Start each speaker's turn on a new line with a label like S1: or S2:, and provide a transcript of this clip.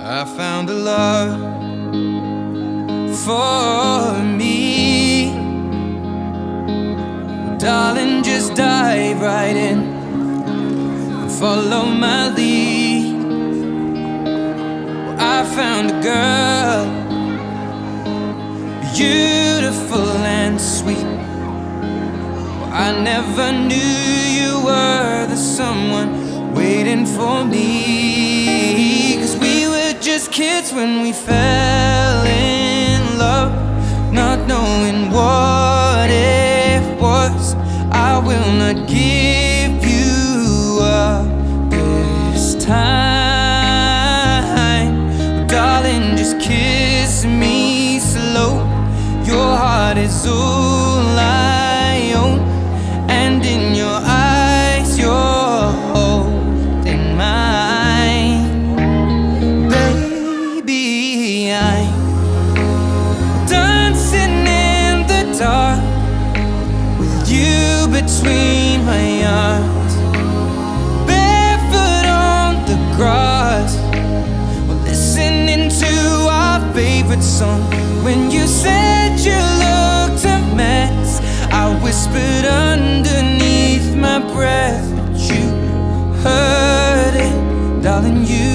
S1: I found a love for me. Darling, just dive right in and follow my lead. I found a girl, beautiful and sweet. I never knew you were the someone waiting for me. 'Cause we were just kids when we fell in love, not knowing what it was. I will not give you up this time. Darling, just kiss me slow. Your heart is all I own, and in your eyes you're holding mine. Baby, I'm dancing in the dark with you between my arms, barefoot on the grass. We're listening to our favorite song. When you said you looked a mess, I whispered underneath my breath, but you heard it, darling, you